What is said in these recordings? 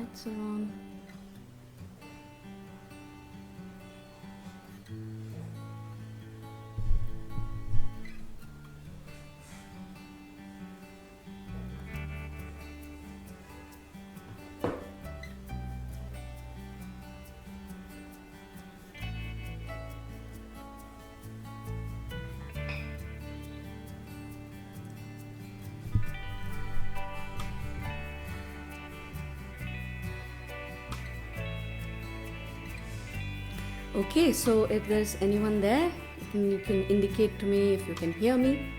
lights are on. Okay, so if there's anyone there, you can indicate to me if you can hear me.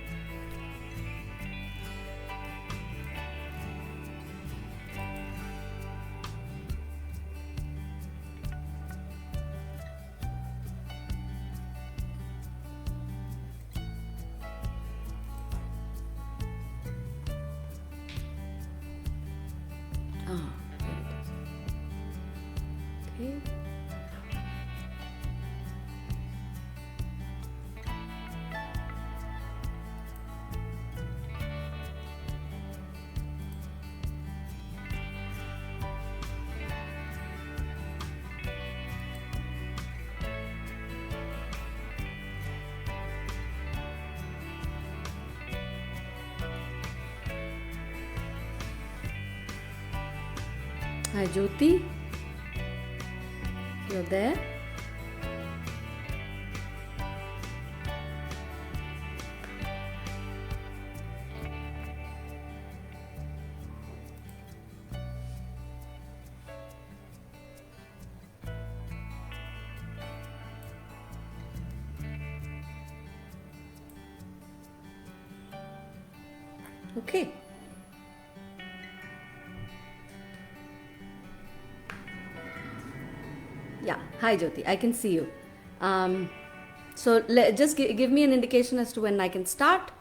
Ah, there it is. Okay. Hi Jyoti, you're there? Okay. Yeah, hi Jyoti, I can see you. So just give me an indication as to when I can start.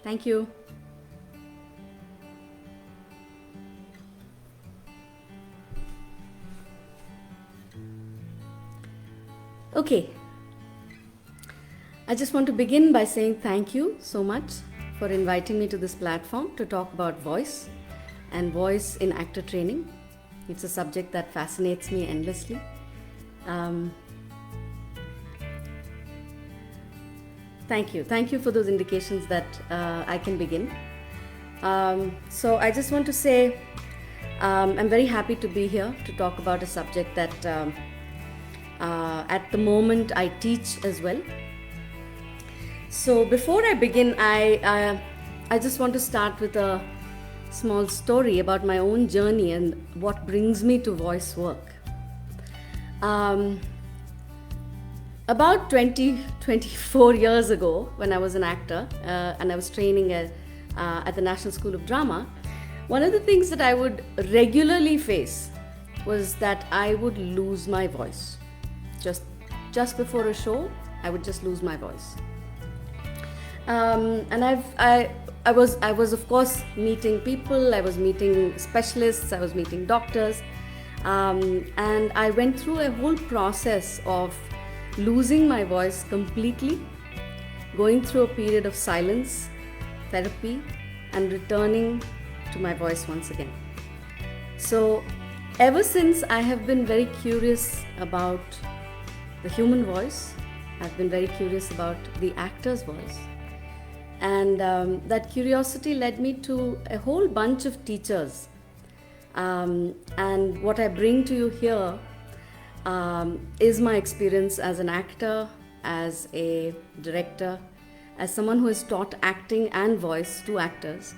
Thank you. Okay, I just want to begin by saying thank you so much for inviting me to this platform to talk about voice and voice in actor training. It's a subject that fascinates me endlessly. Thank you. Thank you for those indications that I can begin. So I just want to say I'm very happy to be here to talk about a subject that at the moment I teach as well. So before I begin, I just want to start with a small story about my own journey and what brings me to voice work. About 24 years ago, when I was an actor and I was training at the National School of Drama, one of the things that I would regularly face was that I would lose my voice. Just before a show, I would just lose my voice. And I was of course meeting people. I was meeting specialists. I was meeting doctors, and I went through a whole process of losing my voice completely, going through a period of silence, therapy, and returning to my voice once again. So ever since, I have been very curious about the human voice. I've been very curious about the actor's voice. And that curiosity led me to a whole bunch of teachers. And what I bring to you here is my experience as an actor, as a director, as someone who has taught acting and voice to actors,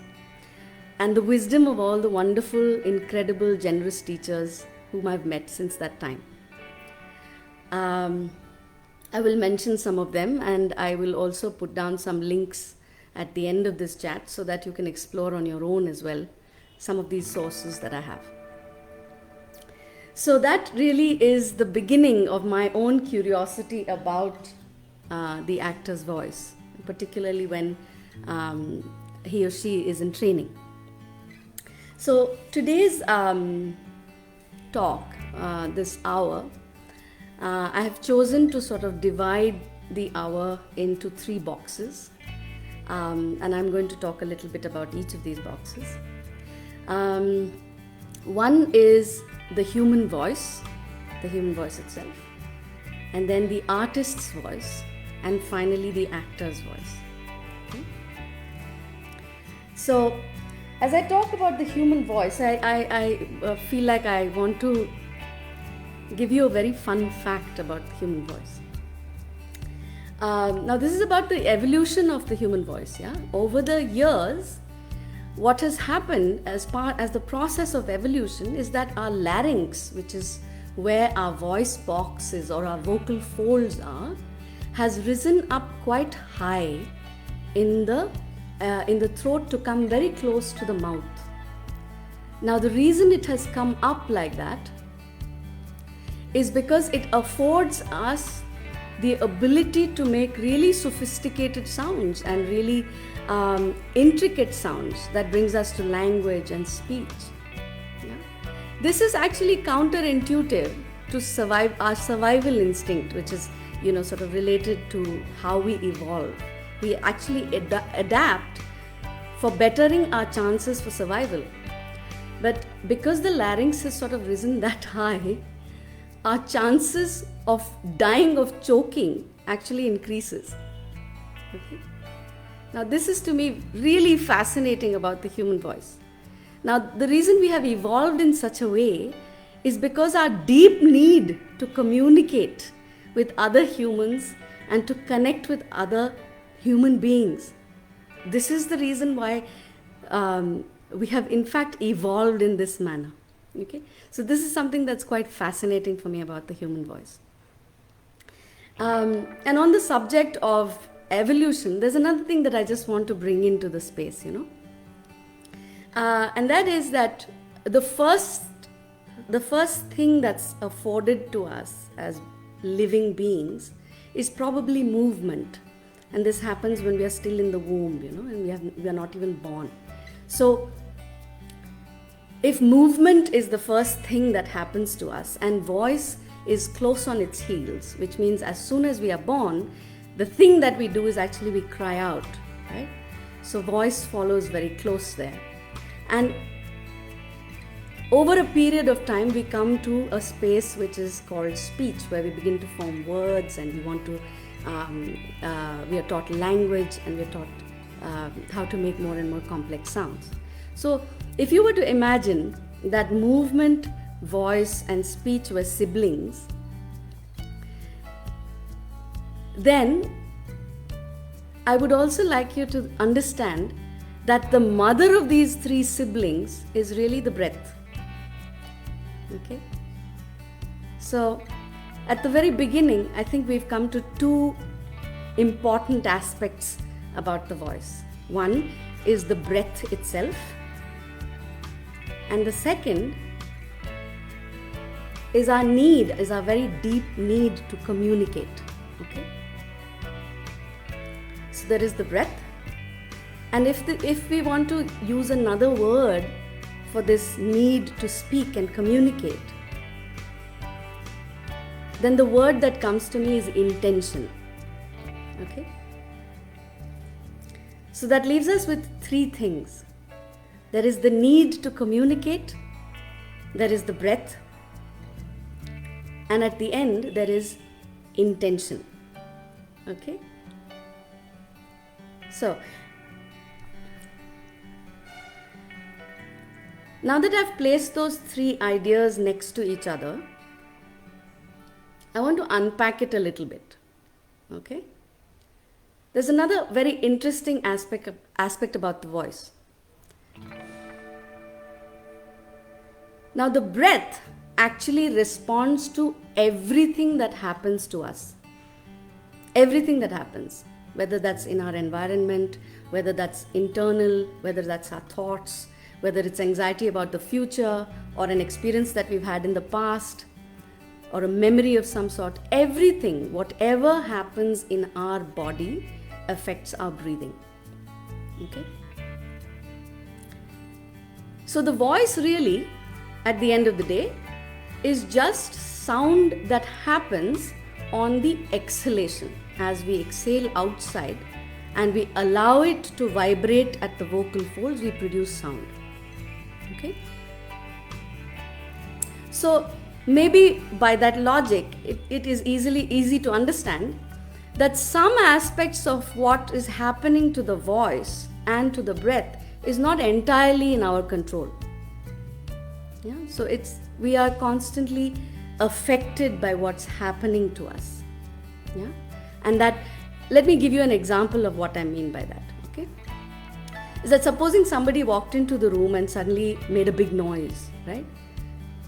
and the wisdom of all the wonderful, incredible, generous teachers whom I've met since that time. I will mention some of them, and I will also put down some links at the end of this chat so that you can explore on your own as well some of these sources that I have. So that really is the beginning of my own curiosity about the actor's voice, particularly when he or she is in training. So today's talk, this hour, I have chosen to sort of divide the hour into three boxes, and I'm going to talk a little bit about each of these boxes. One is the human voice itself, and then the artist's voice, and finally the actor's voice. Okay? So, as I talk about the human voice, I feel like I want to give you a very fun fact about the human voice. Now, this is about the evolution of the human voice. Yeah, over the years, what has happened as the process of evolution is that our larynx, which is where our voice box is or our vocal folds are, has risen up quite high in the throat to come very close to the mouth. Now, the reason it has come up like that is because it affords us the ability to make really sophisticated sounds and really intricate sounds that brings us to language and speech. Yeah? This is actually counterintuitive to our survival instinct, which is sort of related to how we evolve. We actually adapt for bettering our chances for survival. But because the larynx has sort of risen that high, our chances of dying of choking actually increases. Okay? Now, this is to me really fascinating about the human voice. Now, the reason we have evolved in such a way is because our deep need to communicate with other humans and to connect with other human beings. This is the reason why we have in fact evolved in this manner. Okay? So this is something that's quite fascinating for me about the human voice. And on the subject of evolution, there's another thing that I just want to bring into the space, and that is that the first thing that's afforded to us as living beings is probably movement. And this happens when we are still in the womb, and we are not even born. So, if movement is the first thing that happens to us and voice is close on its heels, which means as soon as we are born, the thing that we do is actually we cry out, right? So voice follows very close there. And over a period of time, we come to a space which is called speech, where we begin to form words and we want to, we are taught language and we are taught how to make more and more complex sounds. So if you were to imagine that movement, voice and speech were siblings, then I would also like you to understand that the mother of these three siblings is really the breath. Okay? So, at the very beginning, I think we've come to two important aspects about the voice. One is the breath itself, and the second is our very deep need to communicate. Okay? So there is the breath, and if we want to use another word for this need to speak and communicate, then the word that comes to me is intention. Okay? So that leaves us with three things. There is the need to communicate, there is the breath, and at the end there is intention. Okay? So, now that I've placed those three ideas next to each other, I want to unpack it a little bit. Okay? There's another very interesting aspect about the voice. Now, the breath actually responds to everything that happens to us. Everything that happens, whether that's in our environment, whether that's internal, whether that's our thoughts, whether it's anxiety about the future or an experience that we've had in the past or a memory of some sort, everything, whatever happens in our body affects our breathing. Okay? So the voice really, at the end of the day, is just sound that happens on the exhalation. As we exhale outside and we allow it to vibrate at the vocal folds, we produce sound. Okay? So maybe by that logic, it is easy to understand that some aspects of what is happening to the voice and to the breath is not entirely in our control. Yeah? So we are constantly affected by what's happening to us. Yeah? And that, let me give you an example of what I mean by that. Okay? Is that supposing somebody walked into the room and suddenly made a big noise, right?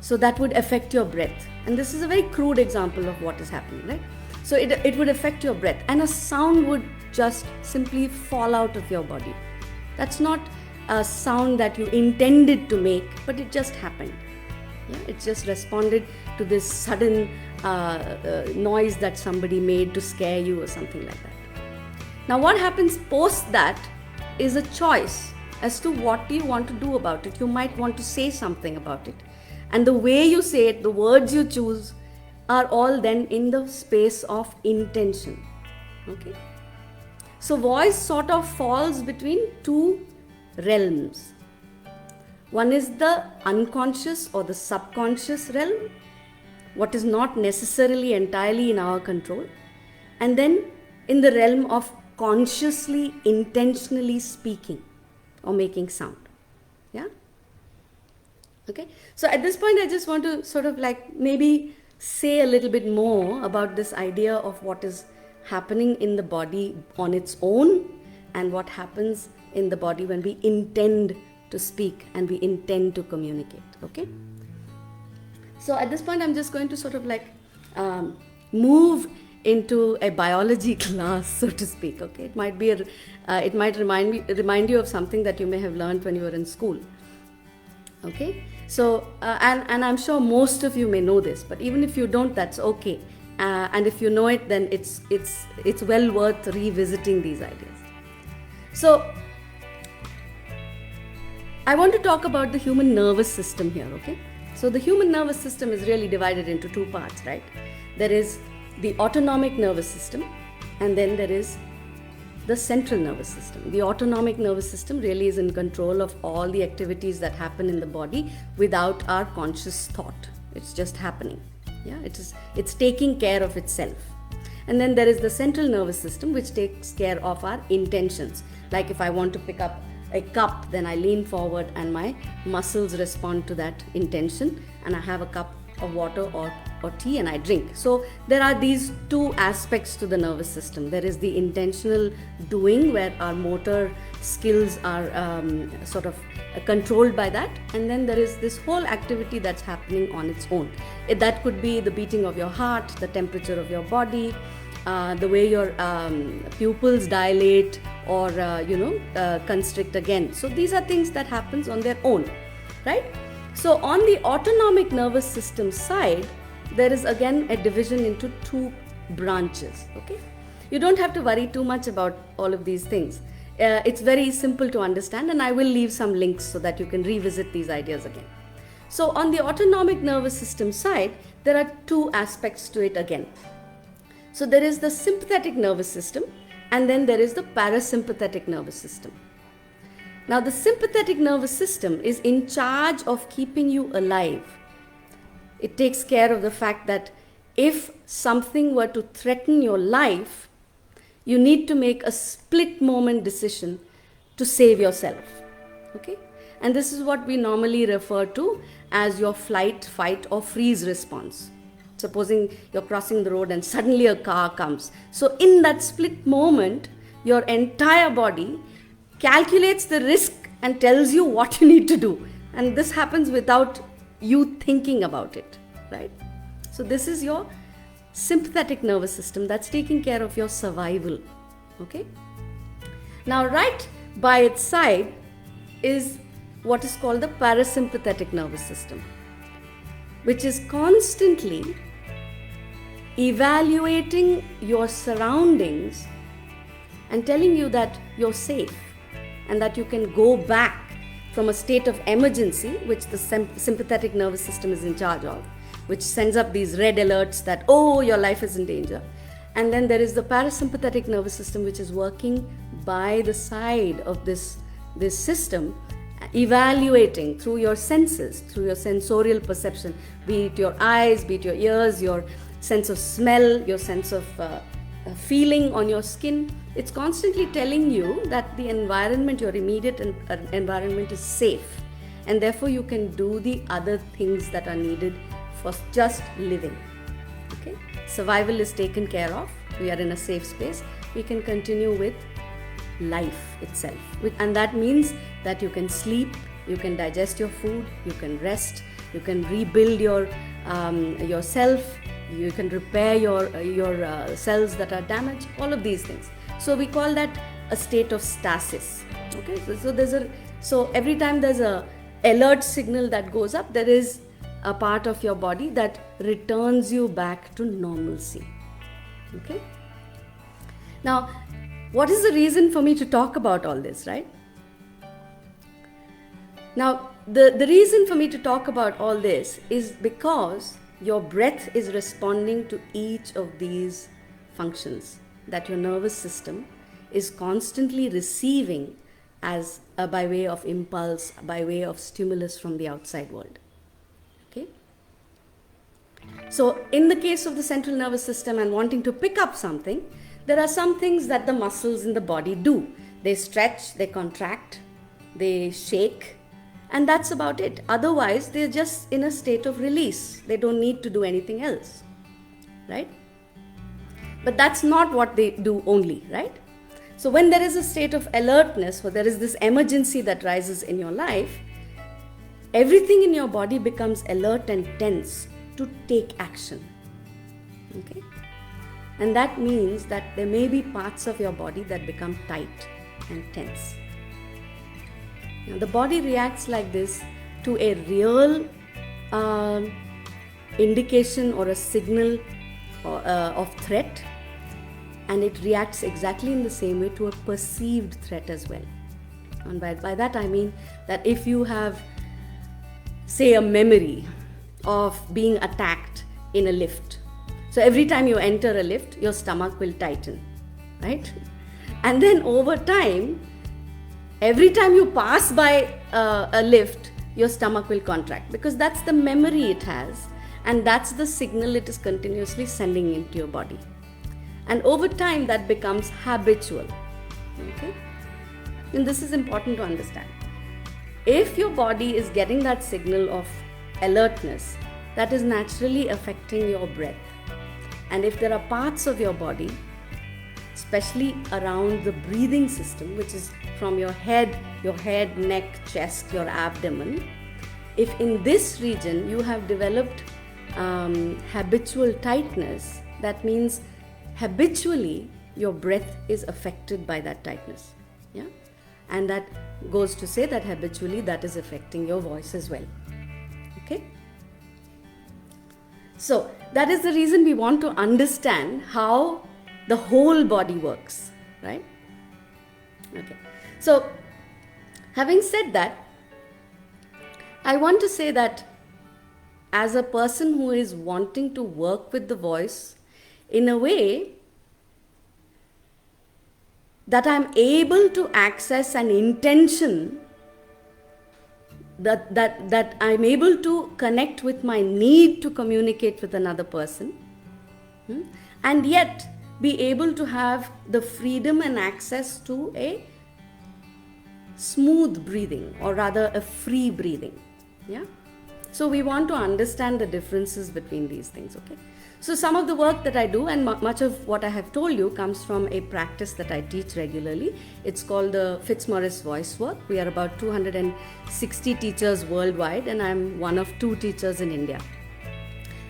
So that would affect your breath. And this is a very crude example of what is happening, right? So it would affect your breath, and a sound would just simply fall out of your body. That's not a sound that you intended to make, but it just happened. Yeah? It just responded to this sudden noise that somebody made to scare you or something like that. Now what happens post that is a choice as to what you want to do about it. You might want to say something about it. And the way you say it, the words you choose, are all then in the space of intention. Okay? So voice sort of falls between two realms. One is the unconscious or the subconscious realm, what is not necessarily entirely in our control, and then in the realm of consciously, intentionally speaking or making sound. Yeah? Okay? So at this point, I just want to sort of like maybe say a little bit more about this idea of what is happening in the body on its own and what happens in the body when we intend to speak and we intend to communicate. Okay? So at this point, I'm just going to sort of like move into a biology class, so to speak. Okay? It might be it might remind you of something that you may have learned when you were in school. Okay? So and I'm sure most of you may know this, but even if you don't, that's okay. And if you know it, then it's well worth revisiting these ideas. So I want to talk about the human nervous system here. Okay? So the human nervous system is really divided into two parts, right? There is the autonomic nervous system, and then there is the central nervous system. The autonomic nervous system really is in control of all the activities that happen in the body without our conscious thought. It's just happening. Yeah, it's taking care of itself. And then there is the central nervous system, which takes care of our intentions. Like if I want to pick up a cup, then I lean forward and my muscles respond to that intention, and I have a cup of water or tea and I drink. So there are these two aspects to the nervous system. There is the intentional doing, where our motor skills are sort of controlled by that, and then there is this whole activity that's happening on its own. That could be the beating of your heart, the temperature of your body, the way your pupils dilate or constrict again. So these are things that happens on their own, right? So on the autonomic nervous system side, there is again a division into two branches. Okay, you don't have to worry too much about all of these things. It's very simple to understand, and I will leave some links so that you can revisit these ideas again. So on the autonomic nervous system side, there are two aspects to it again. So there is the sympathetic nervous system, and then there is the parasympathetic nervous system. Now the sympathetic nervous system is in charge of keeping you alive. It takes care of the fact that if something were to threaten your life, you need to make a split moment decision to save yourself. Okay? And this is what we normally refer to as your flight, fight or freeze response. Supposing you're crossing the road and suddenly a car comes. So in that split moment, your entire body calculates the risk and tells you what you need to do. And this happens without you thinking about it, right? So this is your sympathetic nervous system that's taking care of your survival. Okay? Now right by its side is what is called the parasympathetic nervous system, which is constantly evaluating your surroundings and telling you that you're safe and that you can go back from a state of emergency, which the sympathetic nervous system is in charge of, which sends up these red alerts that, oh, your life is in danger. And then there is the parasympathetic nervous system, which is working by the side of this system, evaluating through your senses, through your sensorial perception, be it your eyes, be it your ears, your sense of smell, your sense of feeling on your skin. It's constantly telling you that the environment, your immediate environment, is safe, and therefore you can do the other things that are needed for just living. Okay, survival is taken care of. We are in a safe space. We can continue with life itself, and that means that you can sleep, you can digest your food, you can rest, you can rebuild yourself, you can repair your cells that are damaged, all of these things. So we call that a state of stasis. Okay, so every time there's a alert signal that goes up, there is a part of your body that returns you back to normalcy. Okay, now what is the reason for me to talk about all this, right? Now, the reason for me to talk about all this is because your breath is responding to each of these functions that your nervous system is constantly receiving as by way of impulse, by way of stimulus from the outside world. Okay? So, in the case of the central nervous system and wanting to pick up something, there are some things that the muscles in the body do. They stretch, they contract, they shake, and that's about it. Otherwise, they're just in a state of release. They don't need to do anything else, right? But that's not what they do only, right? So when there is a state of alertness, or there is this emergency that rises in your life, everything in your body becomes alert and tense to take action. Okay? And that means that there may be parts of your body that become tight and tense. Now, the body reacts like this to a real indication or a signal of threat, and it reacts exactly in the same way to a perceived threat as well. And by that I mean that if you have, say, a memory of being attacked in a lift, so every time you enter a lift, your stomach will tighten, right? And then over time, every time you pass by a lift, your stomach will contract, because that's the memory it has, and that's the signal it is continuously sending into your body. And over time, that becomes habitual. Okay? And this is important to understand. If your body is getting that signal of alertness, that is naturally affecting your breath. And if there are parts of your body, especially around the breathing system, which is from your head, neck, chest, your abdomen, if in this region you have developed habitual tightness, that means habitually your breath is affected by that tightness. Yeah? And that goes to say that habitually that is affecting your voice as well. Okay? So that is the reason we want to understand how the whole body works, right? Okay. So having said that, I want to say that as a person who is wanting to work with the voice in a way that I'm able to access an intention, that I'm able to connect with my need to communicate with another person, and yet be able to have the freedom and access to a smooth breathing, or rather a free breathing. Yeah. So we want to understand the differences between these things. Okay. So some of the work that I do, and much of what I have told you, comes from a practice that I teach regularly. It's called the Fitzmaurice Voice Work. We are about 260 teachers worldwide, and I'm one of 2 teachers in India.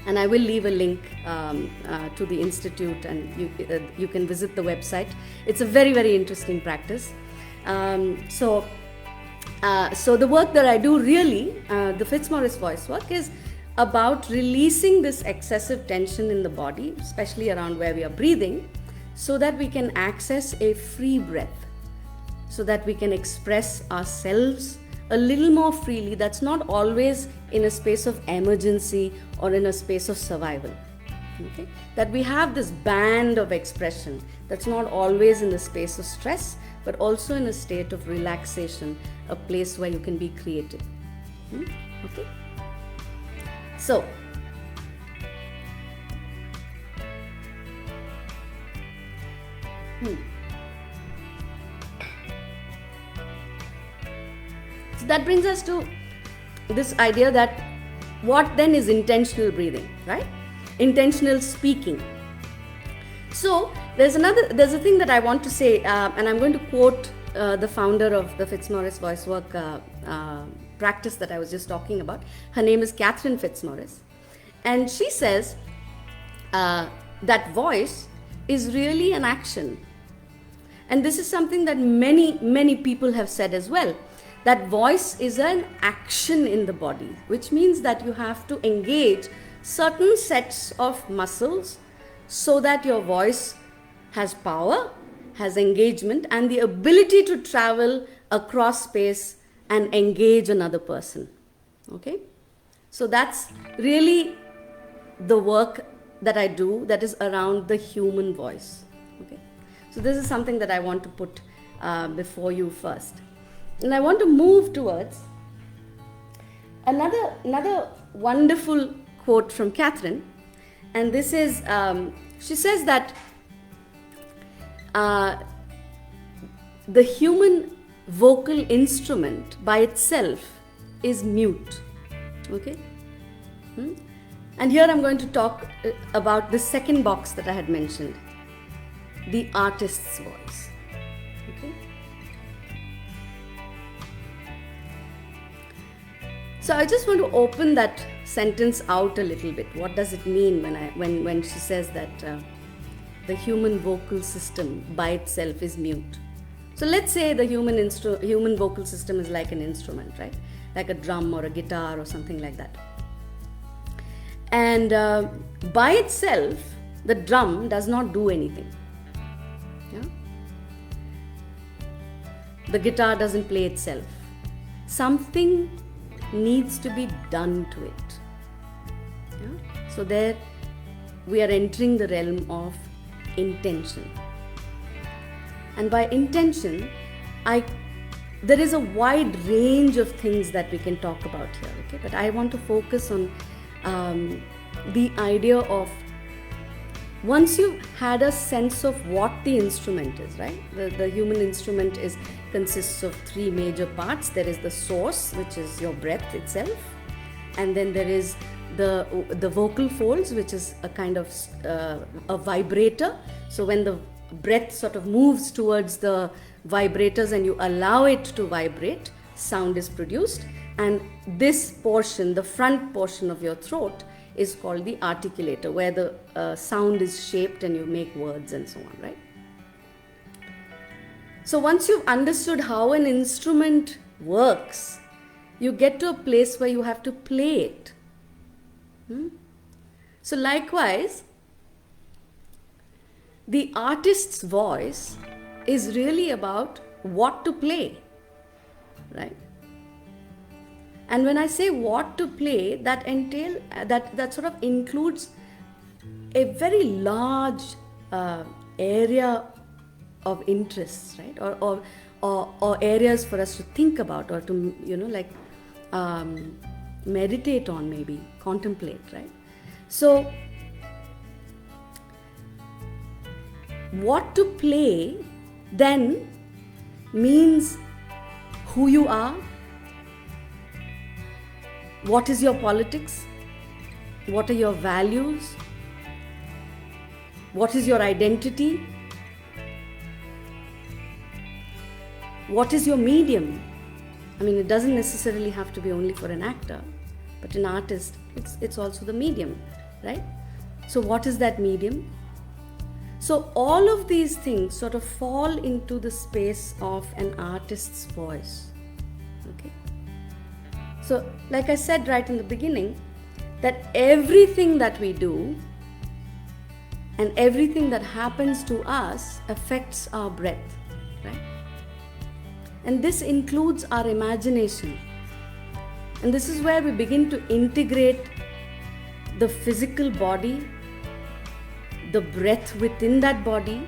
And I will leave a link to the institute, and you can visit the website. It's a very, very interesting practice. So the work that I do really, the Fitzmaurice Voice Work, is about releasing this excessive tension in the body, especially around where we are breathing, so that we can access a free breath, so that we can express ourselves a little more freely. That's not always in a space of emergency or in a space of survival. Okay? That we have this band of expression that's not always in the space of stress, but also in a state of relaxation, a place where you can be creative. Okay? So, so that brings us to this idea that what then is intentional breathing, right? Intentional speaking. So there's a thing that I want to say, and I'm going to quote the founder of the Fitzmaurice voice work practice that I was just talking about. Her name is Catherine Fitzmaurice, and she says that voice is really an action. And this is something that many people have said as well, that voice is an action in the body, which means that you have to engage certain sets of muscles so that your voice has power, has engagement, and the ability to travel across space and engage another person. Okay? So that's really the work that I do that is around the human voice. Okay? So this is something that I want to put before you first. And I want to move towards another wonderful quote from Catherine. And this is, she says that the human vocal instrument by itself is mute. Okay? And here I'm going to talk about the second box that I had mentioned, the artist's voice. Okay? So I just want to open that sentence out a little bit. What does it mean when she says that the human vocal system by itself is mute? So let's say the human vocal system is like an instrument, right? Like a drum or a guitar or something like that. And by itself, the drum does not do anything. Yeah? The guitar doesn't play itself. Something needs to be done to it. Yeah? So there we are entering the realm of intention. And by intention, there is a wide range of things that we can talk about here. Okay? But I want to focus on the idea of, once you've had a sense of what the instrument is, right? The human instrument consists of three major parts. There is the source, which is your breath itself, and then there is the vocal folds, which is a kind of a vibrator. So when the breath sort of moves towards the vibrators and you allow it to vibrate, sound is produced. And this portion, the front portion of your throat, is called the articulator, where the sound is shaped and you make words and so on, right? So once you've understood how an instrument works, you get to a place where you have to play it. So likewise, the artist's voice is really about what to play, right? And when I say what to play, that sort of includes a very large area of interests, right? Or areas for us to think about, or to meditate on, maybe contemplate, right? So what to play then means who you are. What is your politics? What are your values? What is your identity? What is your medium? I mean, it doesn't necessarily have to be only for an actor, but an artist, it's also the medium, right? So what is that medium? So all of these things sort of fall into the space of an artist's voice. Okay? So, like I said right in the beginning, that everything that we do and everything that happens to us affects our breath, right? And this includes our imagination. And this is where we begin to integrate the physical body, the breath within that body,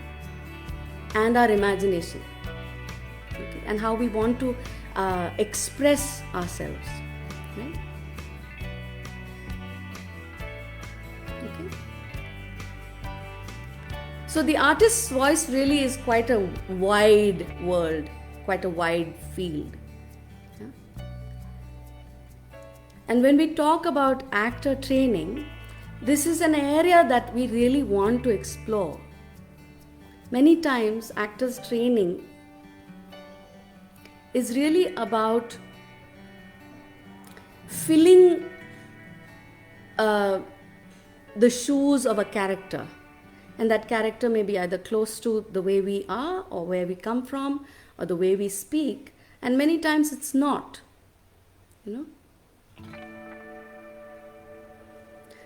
and our imagination, okay? And how we want to express ourselves, right? Okay. So the artist's voice really is quite a wide world, quite a wide field. Yeah? And when we talk about actor training, this is an area that we really want to explore. Many times, actors training is really about filling the shoes of a character. And that character may be either close to the way we are, or where we come from, or the way we speak. And many times it's not, you know.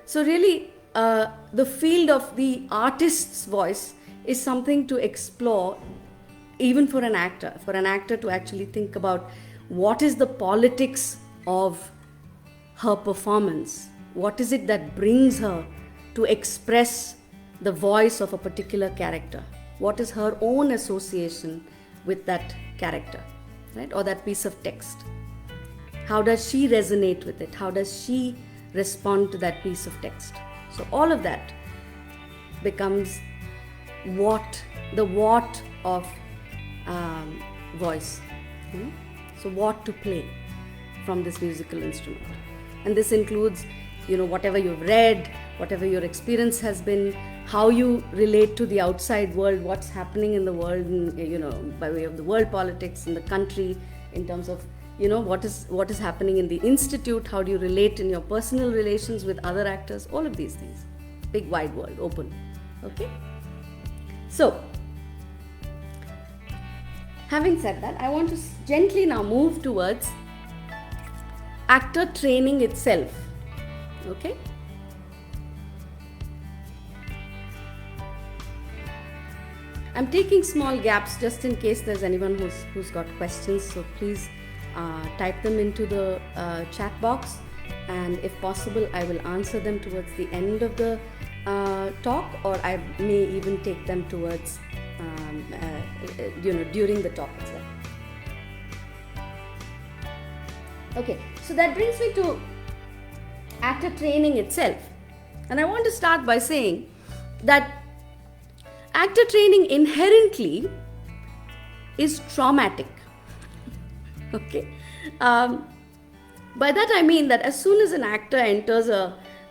So really, the field of the artist's voice is something to explore, even for an actor to actually think about what is the politics of her performance. What is it that brings her to express the voice of a particular character? What is her own association with that character, right? Or that piece of text? How does she resonate with it? How does she respond to that piece of text? So all of that becomes the what of voice. So what to play from this musical instrument. And this includes, whatever you've read, whatever your experience has been, how you relate to the outside world, what's happening in the world, by way of the world politics in the country, in terms of what is happening in the institute, how do you relate in your personal relations with other actors, all of these things. Big wide world, open. Okay? So, having said that, I want to gently now move towards actor training itself. Okay? I'm taking small gaps just in case there's anyone who's got questions, so please type them into the chat box, and if possible I will answer them towards the end of the talk, or I may even take them towards during the talk itself. Okay, so that brings me to actor training itself, and I want to start by saying that actor training inherently is traumatic. Okay, by that I mean that as soon as an actor enters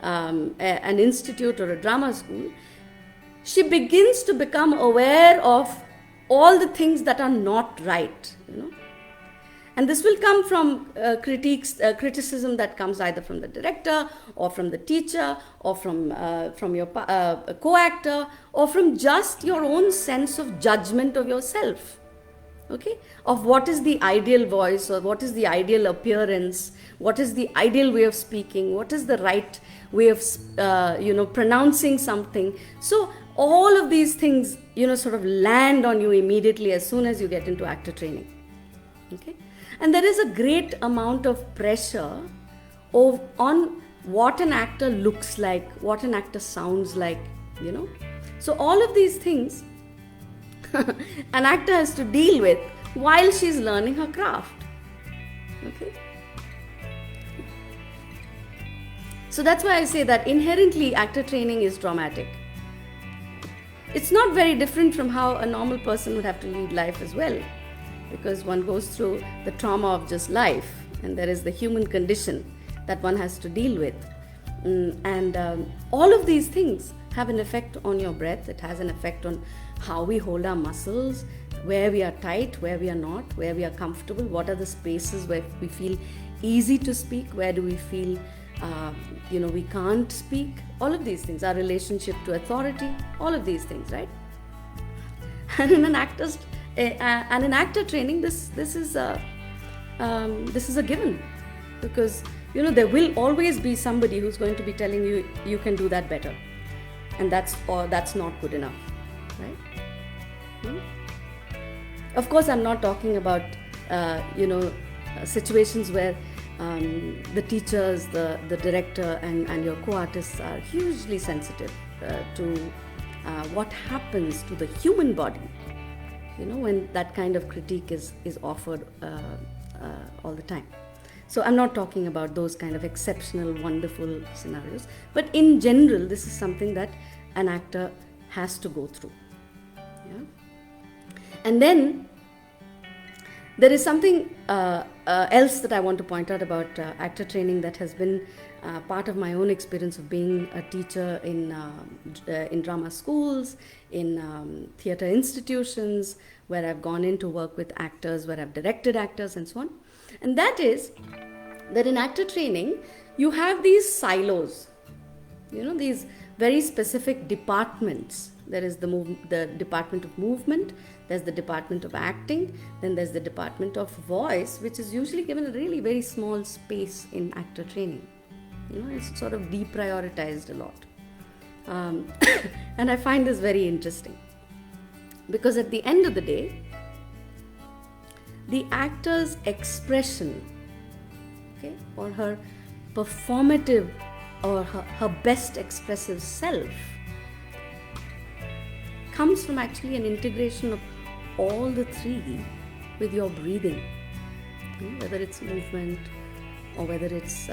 an institute or a drama school, she begins to become aware of all the things that are not right, and this will come from criticism that comes either from the director or from the teacher or from your co-actor, or from just your own sense of judgment of yourself. Okay, of what is the ideal voice, or what is the ideal appearance, what is the ideal way of speaking, what is the right way of pronouncing something. So all of these things sort of land on you immediately as soon as you get into actor training. Okay, and there is a great amount of pressure on what an actor looks like, what an actor sounds like, so all of these things an actor has to deal with while she's learning her craft. Okay, so that's why I say that inherently actor training is traumatic. It's not very different from how a normal person would have to lead life as well, because one goes through the trauma of just life, and there is the human condition that one has to deal with, and all of these things have an effect on your breath. It has an effect on how we hold our muscles, where we are tight, where we are not, where we are comfortable, what are the spaces where we feel easy to speak, where do we feel we can't speak, all of these things, our relationship to authority, all of these things, right? And in an actor training, this is a given, because there will always be somebody who's going to be telling you you can do that better, and that's not good enough, right? Of course, I'm not talking about situations where the teachers, the director, and your co-artists are hugely sensitive to what happens to the human body, when that kind of critique is offered all the time. So I'm not talking about those kind of exceptional, wonderful scenarios, but in general, this is something that an actor has to go through. Yeah? And then there is something else that I want to point out about actor training that has been part of my own experience of being a teacher in drama schools, in theatre institutions, where I've gone in to work with actors, where I've directed actors and so on. And that is that in actor training, you have these silos, these very specific departments. There is the department of movement, there's the department of acting, then there's the department of voice, which is usually given a really very small space in actor training. It's sort of deprioritized a lot. And I find this very interesting, because at the end of the day, the actor's expression, or her performative or her best expressive self, comes from actually an integration of all the three with your breathing, whether it's movement, or whether it's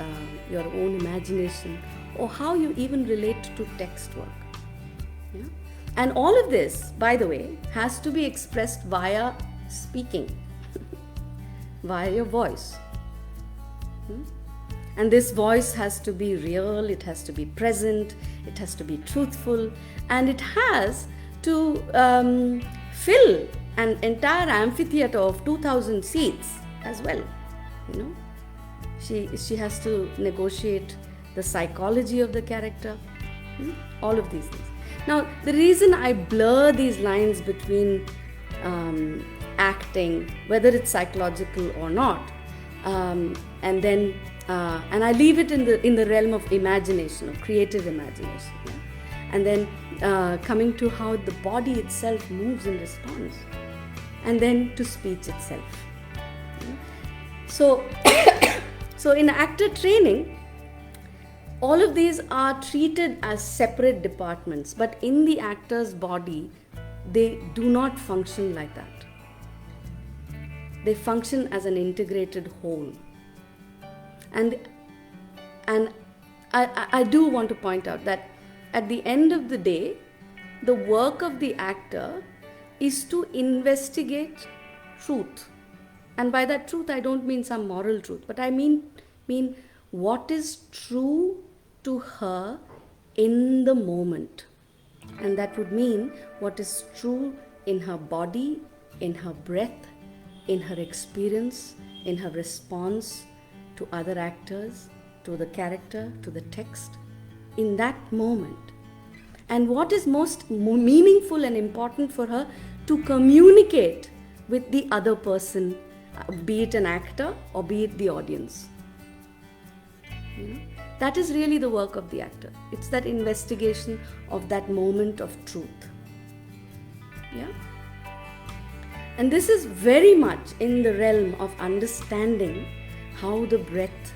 your own imagination, or how you even relate to text work. Yeah? And all of this, by the way, has to be expressed via speaking, via your voice. And this voice has to be real, it has to be present, it has to be truthful, and it has to fill an entire amphitheater of 2,000 seats as well. She has to negotiate the psychology of the character, all of these things. Now, the reason I blur these lines between acting, whether it's psychological or not, and I leave it in the realm of imagination, of creative imagination, and then coming to how the body itself moves in response, and then to speech itself. So in actor training, all of these are treated as separate departments, but in the actor's body, they do not function like that. They function as an integrated whole. And I do want to point out that at the end of the day, the work of the actor is to investigate truth. And by that truth, I don't mean some moral truth, but I mean what is true to her in the moment. And that would mean what is true in her body, in her breath, in her experience, in her response to other actors, to the character, to the text, in that moment. And what is most meaningful and important for her to communicate with the other person, be it an actor or be it the audience. That is really the work of the actor. It's that investigation of that moment of truth. Yeah? And this is very much in the realm of understanding how the breath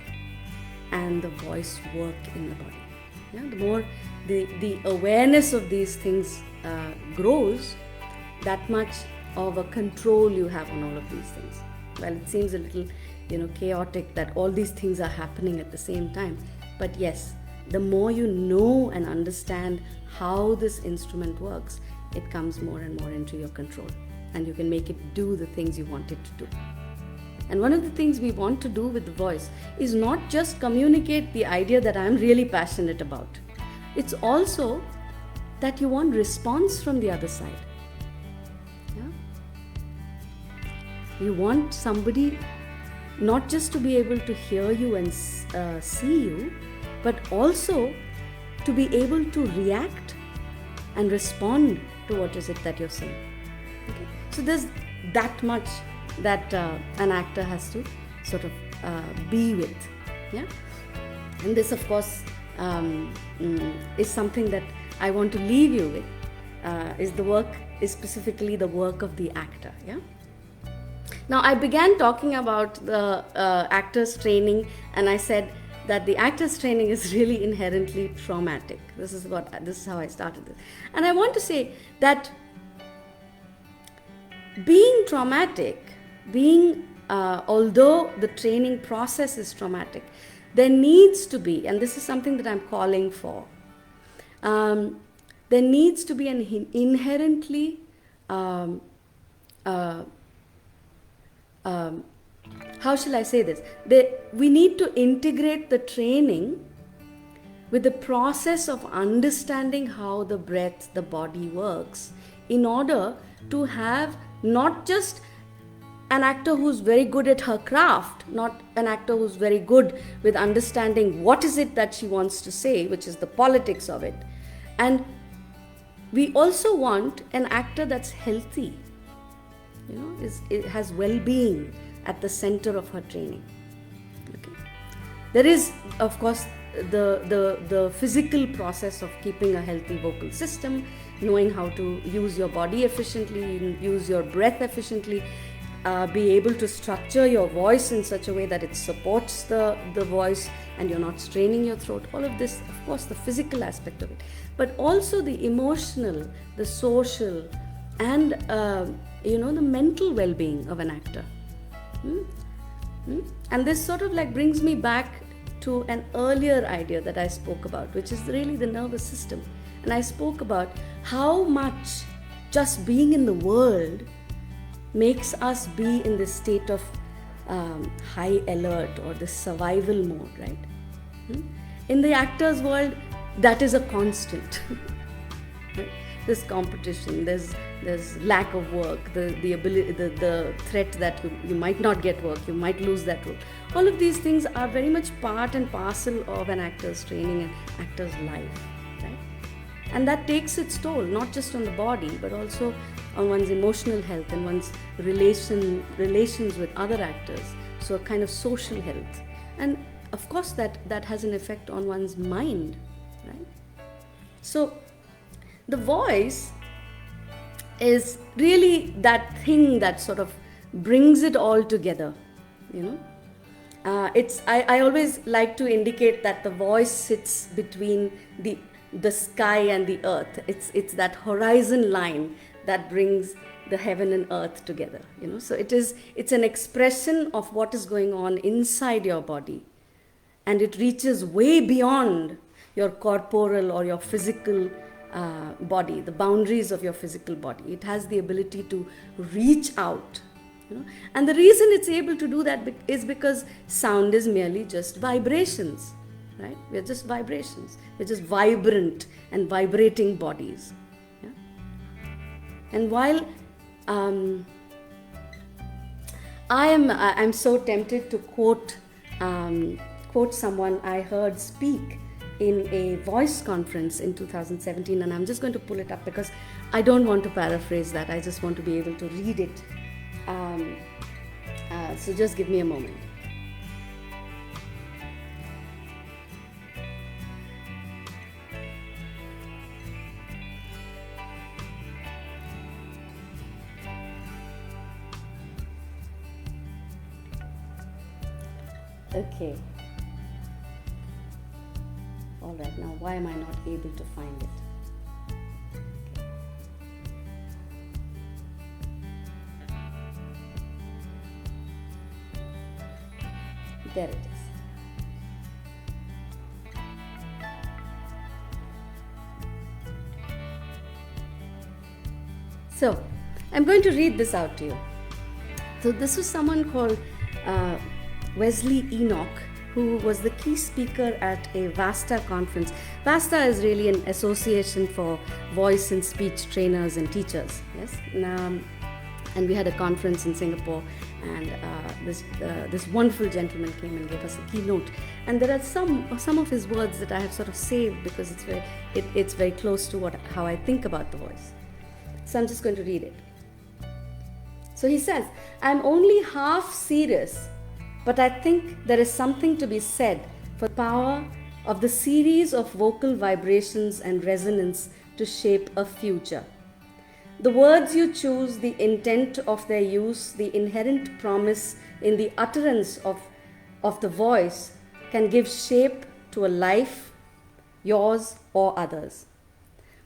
and the voice work in the body. Yeah? The more the awareness of these things grows, that much of a control you have on all of these things. Well, it seems a little, chaotic that all these things are happening at the same time. But yes, the more you know and understand how this instrument works, it comes more and more into your control, and you can make it do the things you want it to do. And one of the things we want to do with the voice is not just communicate the idea that I'm really passionate about. It's also that you want response from the other side. Yeah? You want somebody not just to be able to hear you and see you, but also to be able to react and respond to what is it that you're saying. Okay? So there's that much that an actor has to sort of be with. Yeah? And this, of course, is something that I want to leave you with, is specifically the work of the actor. Yeah? Now, I began talking about the actors training, and I said that the actors training is really inherently traumatic. This is how I started this. And I want to say that being traumatic, although the training process is traumatic, there needs to be, and this is something that I'm calling for, there needs to be an inherently how shall I say this? We need to integrate the training with the process of understanding how the breath, the body works, in order to have not just an actor who's very good at her craft, not an actor who's very good with understanding what is it that she wants to say, which is the politics of it. And we also want an actor that's healthy, it has well-being at the center of her training. Okay. There is, of course, the physical process of keeping a healthy vocal system, knowing how to use your body efficiently, use your breath efficiently, be able to structure your voice in such a way that it supports the voice and you're not straining your throat. All of this, of course, the physical aspect of it, but also the emotional, the social, and the mental well-being of an actor. And this sort of brings me back to an earlier idea that I spoke about, which is really the nervous system. And I spoke about how much just being in the world makes us be in this state of high alert or this survival mode, right? In the actor's world, that is a constant. Right? There's competition, there's lack of work, the ability, the threat that you might not get work, you might lose that role. All of these things are very much part and parcel of an actor's training and actor's life, right? And that takes its toll, not just on the body, but also on one's emotional health and one's relations with other actors. So a kind of social health. And of course that has an effect on one's mind, right? So the voice is really that thing that sort of brings it all together, I always like to indicate that the voice sits between the sky and the earth. It's that horizon line that brings the heaven and earth together, So it's an expression of what is going on inside your body, and it reaches way beyond your corporal or your physical body, the boundaries of your physical body. It has the ability to reach out, and the reason it's able to do that is because sound is merely just vibrations, right? We're just vibrations. We're just vibrant and vibrating bodies. Yeah? And while I'm so tempted to quote someone I heard speak in a voice conference in 2017, and I'm just going to pull it up because I don't want to paraphrase that. I just want to be able to read it. So just give me a moment. Okay. All right, now why am I not able to find it? Okay. There it is. So, I'm going to read this out to you. So, this was someone called Wesley Enoch, who was the key speaker at a VASTA conference. VASTA is really an association for voice and speech trainers and teachers. Yes, and we had a conference in Singapore, and this wonderful gentleman came and gave us a keynote. And there are some of his words that I have sort of saved because it's very close to how I think about the voice. So I'm just going to read it. So he says, "I'm only half serious, but I think there is something to be said for the power of the series of vocal vibrations and resonance to shape a future. The words you choose, the intent of their use, the inherent promise in the utterance of the voice can give shape to a life, yours or others.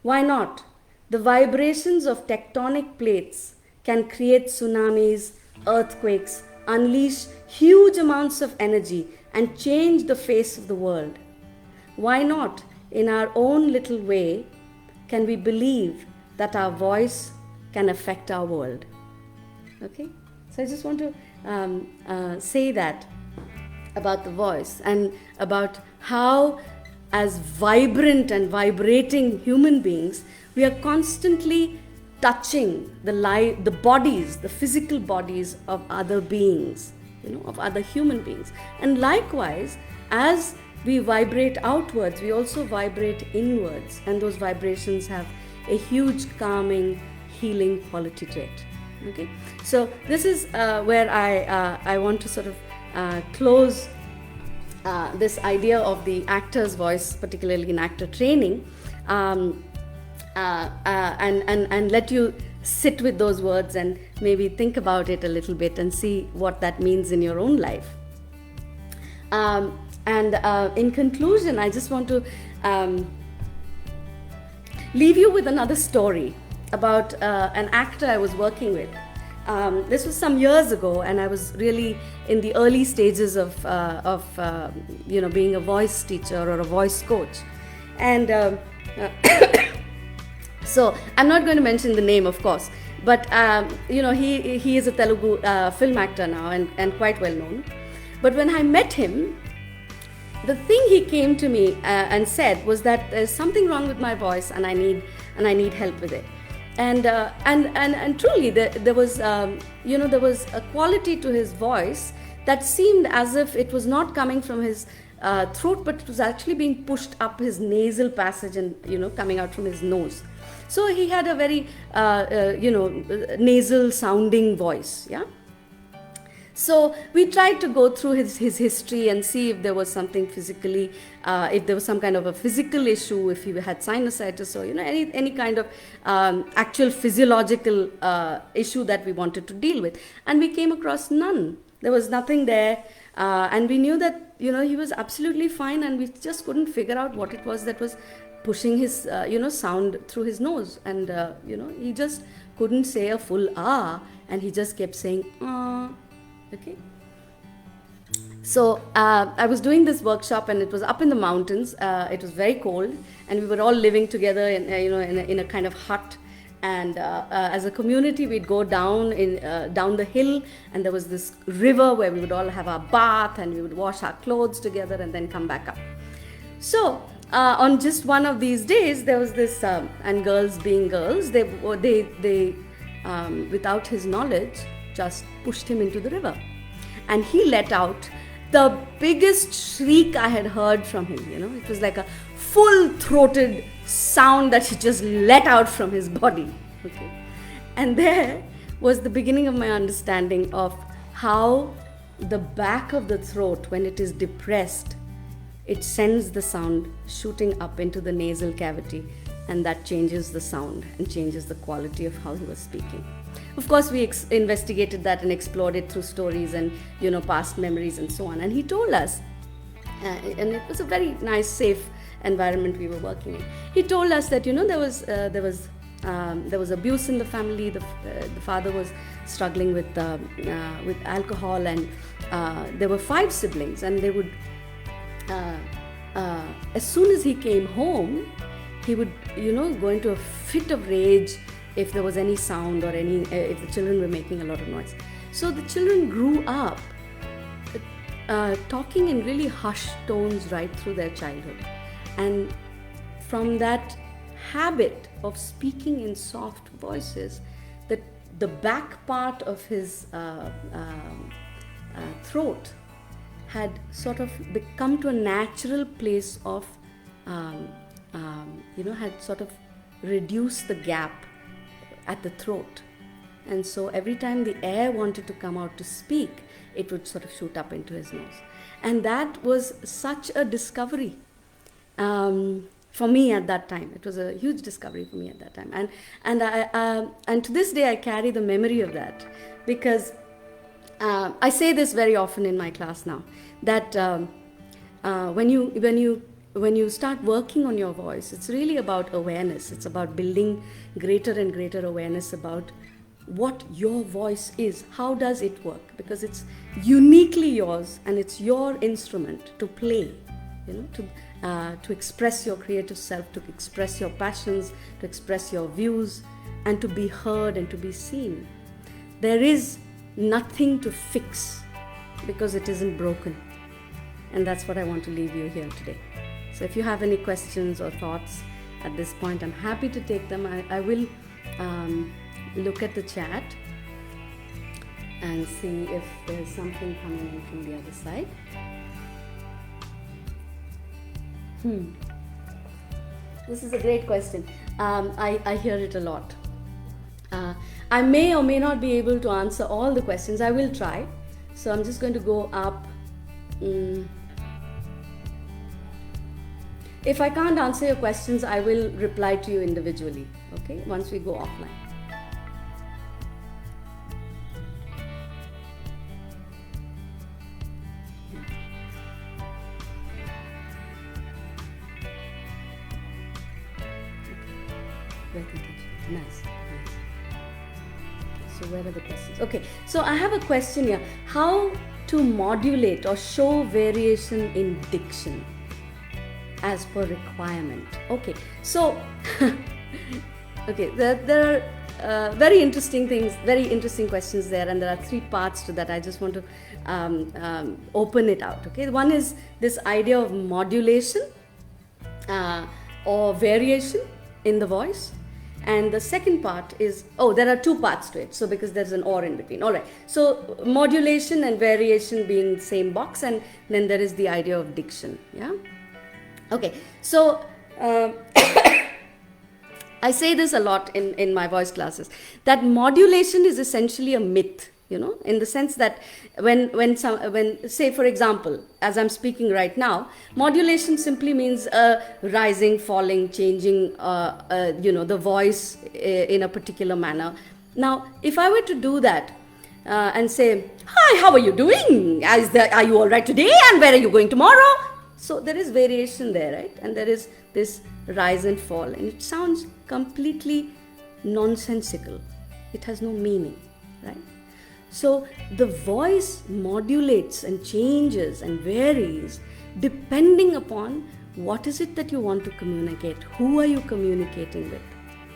Why not? The vibrations of tectonic plates can create tsunamis, earthquakes, unleash huge amounts of energy, and change the face of the world. Why not, in our own little way, can we believe that our voice can affect our world? Okay? So I just want to say that about the voice and about how, as vibrant and vibrating human beings, we are constantly touching the bodies, the physical bodies of other beings, of other human beings. And likewise, as we vibrate outwards, we also vibrate inwards, and those vibrations have a huge calming, healing quality to it. Okay, so this is where I want to sort of close this idea of the actor's voice, particularly in actor training, and let you sit with those words and maybe think about it a little bit and see what that means in your own life. In conclusion, I just want to leave you with another story about an actor I was working with. This was some years ago, and I was really in the early stages of being a voice teacher or a voice coach. And so I'm not going to mention the name, of course, but he is a Telugu film actor now and quite well known. But when I met him, the thing he came to me and said was that there's something wrong with my voice, and I need help with it. And truly, there was there was a quality to his voice that seemed as if it was not coming from his throat, but it was actually being pushed up his nasal passage and coming out from his nose. So he had a very nasal sounding voice. Yeah. So we tried to go through his history and see if there was something physically, if there was some kind of a physical issue, if he had sinusitis or any kind of actual physiological issue that we wanted to deal with. And we came across none. There was nothing there, and we knew that he was absolutely fine, and we just couldn't figure out what it was that was pushing his sound through his nose, and he just couldn't say a full ah, and he just kept saying ah. Okay. So I was doing this workshop, and it was up in the mountains. It was very cold, and we were all living together in a kind of hut. And as a community, we'd go down the hill, and there was this river where we would all have our bath, and we would wash our clothes together, and then come back up. So on just one of these days, there was this, and girls being girls, they without his knowledge, just pushed him into the river, and he let out the biggest shriek I had heard from him. It was like a full-throated sound that he just let out from his body. Okay, and there was the beginning of my understanding of how the back of the throat, when it is depressed, it sends the sound shooting up into the nasal cavity, and that changes the sound and changes the quality of how he was speaking. Of course, we investigated that and explored it through stories and past memories and so on. And he told us, and it was a very nice, safe environment we were working in. He told us that there was abuse in the family. The father was struggling with alcohol, and there were 5 siblings, and they would as soon as he came home, he would go into a fit of rage if there was any sound or if the children were making a lot of noise. So the children grew up talking in really hushed tones right through their childhood. And from that habit of speaking in soft voices, the back part of his throat had sort of come to a natural place of, had sort of reduced the gap at the throat. And so every time the air wanted to come out to speak, it would sort of shoot up into his nose. And that was such a discovery. for me at that time. It was a huge discovery for me at that time, and to this day I carry the memory of that, because I say this very often in my class now, that when you start working on your voice, it's really about awareness. It's about building greater and greater awareness about what your voice is, how does it work, because it's uniquely yours and it's your instrument to play, to express your creative self, to express your passions, to express your views, and to be heard and to be seen. There is nothing to fix because it isn't broken. And that's what I want to leave you here today. So if you have any questions or thoughts at this point, I'm happy to take them. I will look at the chat and see if there's something coming in from the other side. This is a great question. I hear it a lot. I may or may not be able to answer all the questions. I will try. So I'm just going to go up. If I can't answer your questions, I will reply to you individually, okay, once we go offline. Nice. So where are the questions? Okay, so I have a question here. How to modulate or show variation in diction as per requirement? Okay, so okay, there are very interesting things, very interesting questions there, and there are 3 parts to that. I just want to open it out. Okay, one is this idea of modulation or variation in the voice. And the second part is, there are 2 parts to it. So because there's an or in between. All right. So modulation and variation being the same box, and then there is the idea of diction. Yeah. Okay. So I say this a lot in my voice classes, that modulation is essentially a myth. In the sense that when say for example, as I'm speaking right now, modulation simply means rising, falling, changing, the voice in a particular manner. Now, if I were to do that and say, "Hi, how are you doing? Are you all right today? And where are you going tomorrow?" So there is variation there, right? And there is this rise and fall, and it sounds completely nonsensical. It has no meaning, right? So the voice modulates and changes and varies depending upon what is it that you want to communicate, who are you communicating with,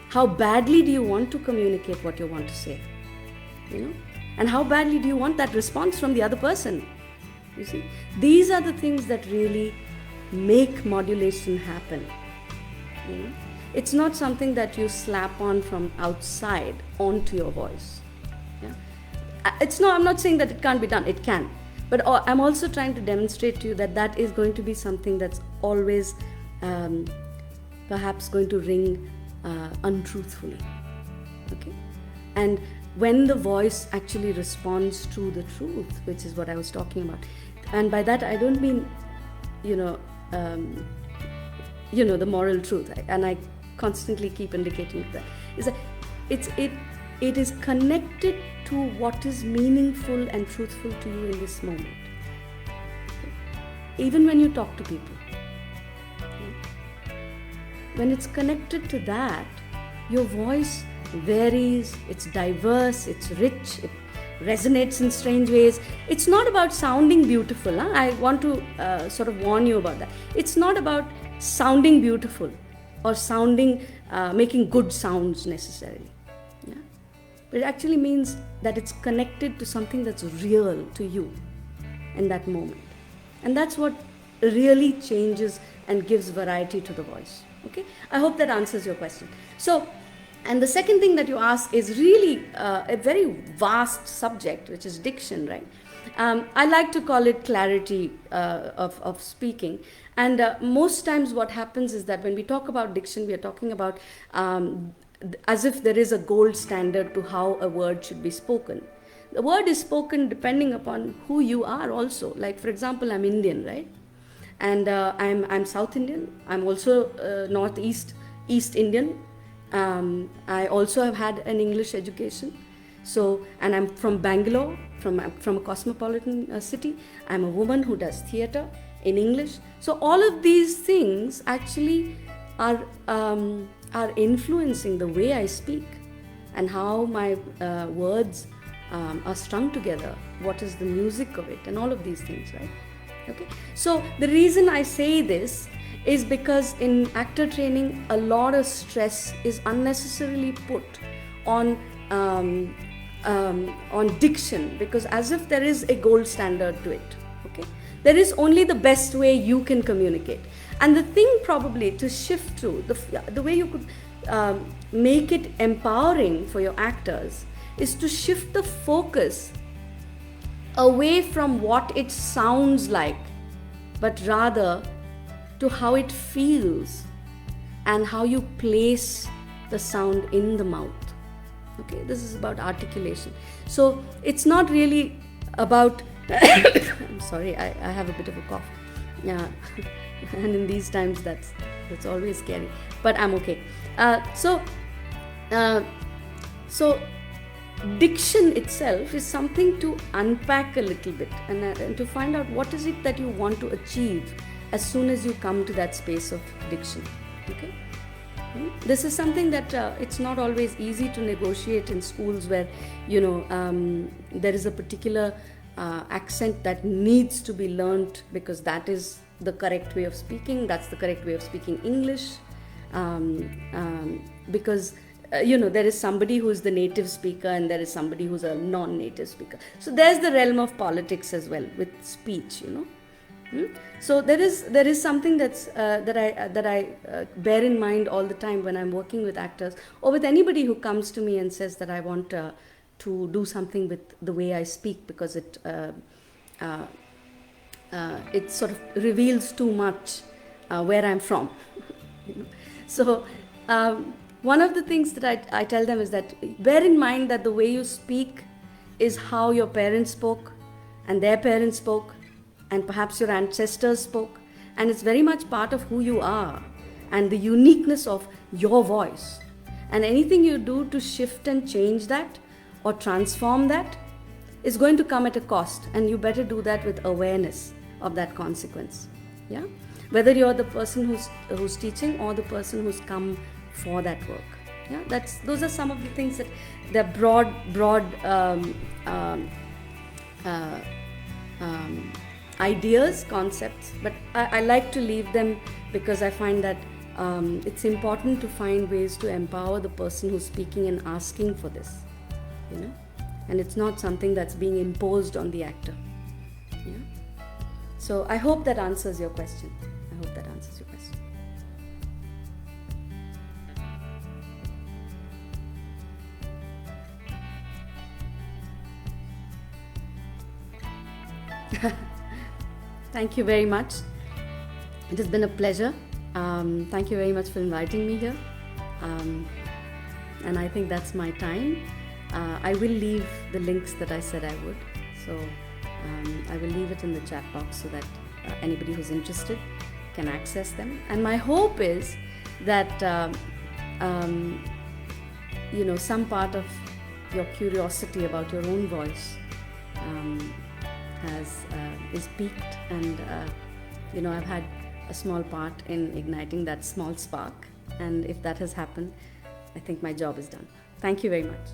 how badly do you want to communicate what you want to say, and how badly do you want that response from the other person. You see, these are the things that really make modulation happen. It's not something that you slap on from outside onto your voice. I'm not saying that it can't be done. It can. But I'm also trying to demonstrate to you that is going to be something that's always perhaps going to ring untruthfully. Okay? And when the voice actually responds to the truth, which is what I was talking about. And by that, I don't mean, the moral truth. And I constantly keep indicating that. Is that it is connected to what is meaningful and truthful to you in this moment. Even when you talk to people. When it's connected to that, your voice varies, it's diverse, it's rich, it resonates in strange ways. It's not about sounding beautiful. I want to sort of warn you about that. It's not about sounding beautiful or making good sounds necessarily. But it actually means that it's connected to something that's real to you in that moment. And that's what really changes and gives variety to the voice. Okay? I hope that answers your question. So, and the second thing that you ask is really a very vast subject, which is diction, right? I like to call it clarity of speaking. And most times what happens is that when we talk about diction, we are talking about as if there is a gold standard to how a word should be spoken. The word is spoken depending upon who you are also. Like, for example, I'm Indian, right? and I'm South Indian. I'm also East Indian. I also have had an English education. So, and I'm from Bangalore, from a cosmopolitan city. I'm a woman who does theatre in English. So all of these things actually are influencing the way I speak and how my words are strung together. What is the music of it, and all of these things, right? Okay. So the reason I say this is because in actor training, a lot of stress is unnecessarily put on diction, because as if there is a gold standard to it. Okay, there is only the best way you can communicate, and the thing probably to shift to the way you could make it empowering for your actors is to shift the focus away from what it sounds like, but rather to how it feels and how you place the sound in the mouth. Okay, this is about articulation. So it's not really about I'm sorry, I have a bit of a cough. Yeah, and in these times that's always scary, but I'm okay. So diction itself is something to unpack a little bit and to find out what is it that you want to achieve as soon as you come to that space of diction. Okay. This is something that it's not always easy to negotiate in schools where there is a particular accent that needs to be learnt because that is the correct way of speaking, that's the correct way of speaking English, because there is somebody who is the native speaker and there is somebody who's a non-native speaker. So there's the realm of politics as well with speech, So there is something that I bear in mind all the time when I'm working with actors or with anybody who comes to me and says that I want to do something with the way I speak because it sort of reveals too much where I'm from. So one of the things that I tell them is that bear in mind that the way you speak is how your parents spoke and their parents spoke and perhaps your ancestors spoke, and it's very much part of who you are and the uniqueness of your voice. And anything you do to shift and change that or transform that is going to come at a cost, and you better do that with awareness of that consequence. Yeah, whether you're the person who's teaching or the person who's come for that work. Yeah, those are some of the things that they're broad ideas, concepts, but I like to leave them because I find that it's important to find ways to empower the person who's speaking and asking for this, and it's not something that's being imposed on the actor. Yeah. So I hope that answers your question. Thank you very much. It has been a pleasure. Thank you very much for inviting me here. And I think that's my time. I will leave the links that I said I would. So I will leave it in the chat box so that anybody who's interested can access them. And my hope is that some part of your curiosity about your own voice is piqued, and I've had a small part in igniting that small spark, and if that has happened, I think my job is done. Thank you very much.